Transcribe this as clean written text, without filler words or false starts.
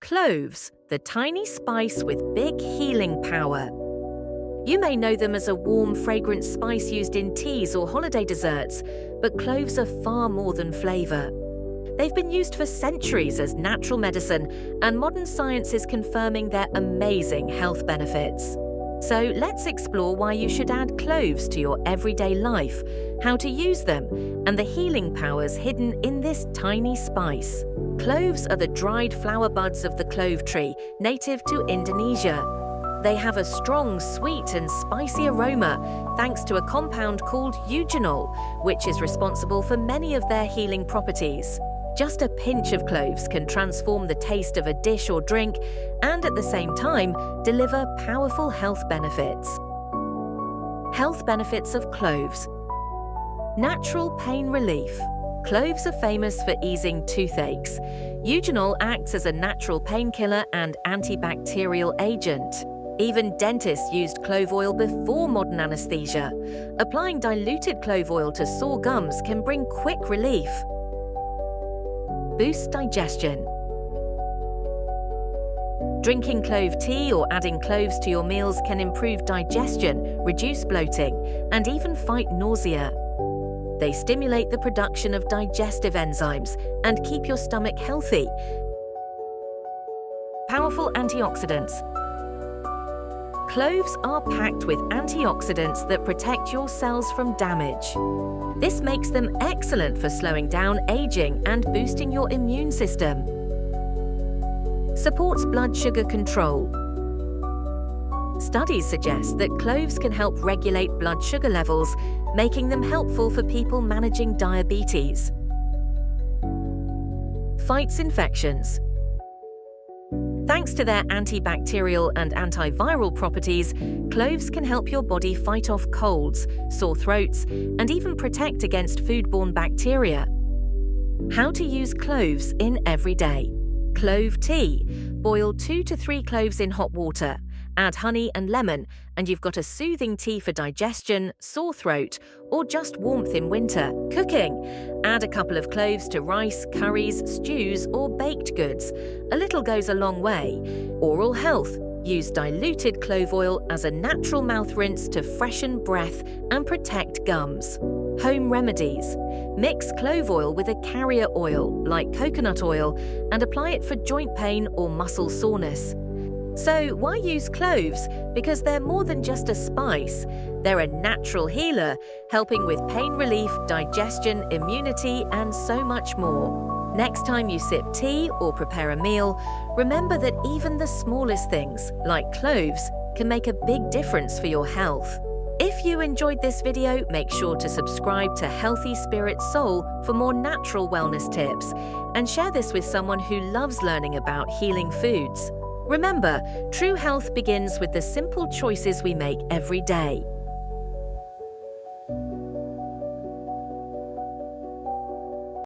Cloves, the tiny spice with big healing power. You may know them as a warm, fragrant spice used in teas or holiday desserts, but cloves are far more than flavor. They've been used for centuries as natural medicine, and modern science is confirming their amazing health benefits. So let's explore why you should add cloves to your everyday life, how to use them, and the healing powers hidden in this tiny spice. Cloves are the dried flower buds of the clove tree, native to Indonesia. They have a strong, sweet and spicy aroma thanks to a compound called eugenol, which is responsible for many of their healing properties. Just a pinch of cloves can transform the taste of a dish or drink and at the same time deliver powerful health benefits. Health benefits of cloves. Natural pain relief. Cloves are famous for easing toothaches. Eugenol acts as a natural painkiller and antibacterial agent. Even dentists used clove oil before modern anesthesia. Applying diluted clove oil to sore gums can bring quick relief. Boost digestion. Drinking clove tea or adding cloves to your meals can improve digestion, reduce bloating, and even fight nausea. They stimulate the production of digestive enzymes and keep your stomach healthy. Powerful antioxidants. Cloves are packed with antioxidants that protect your cells from damage. This makes them excellent for slowing down aging and boosting your immune system. Supports blood sugar control. Studies suggest that cloves can help regulate blood sugar levels, making them helpful for people managing diabetes. Fights infections. Thanks to their antibacterial and antiviral properties, cloves can help your body fight off colds, sore throats, and even protect against foodborne bacteria. How to use cloves in every day. Clove tea. Boil 2 to 3 cloves in hot water. Add honey and lemon, and you've got a soothing tea for digestion, sore throat, or just warmth in winter. Cooking. Add a couple of cloves to rice, curries, stews, or baked goods. A little goes a long way. Oral health. Use diluted clove oil as a natural mouth rinse to freshen breath and protect gums. Home remedies. Mix clove oil with a carrier oil, like coconut oil, and apply it for joint pain or muscle soreness. So why use cloves? Because they're more than just a spice. They're a natural healer, helping with pain relief, digestion, immunity, and so much more. Next time you sip tea or prepare a meal, remember that even the smallest things, like cloves, can make a big difference for your health. If you enjoyed this video, make sure to subscribe to Healthy Spirit Soul for more natural wellness tips, and share this with someone who loves learning about healing foods. Remember, true health begins with the simple choices we make every day.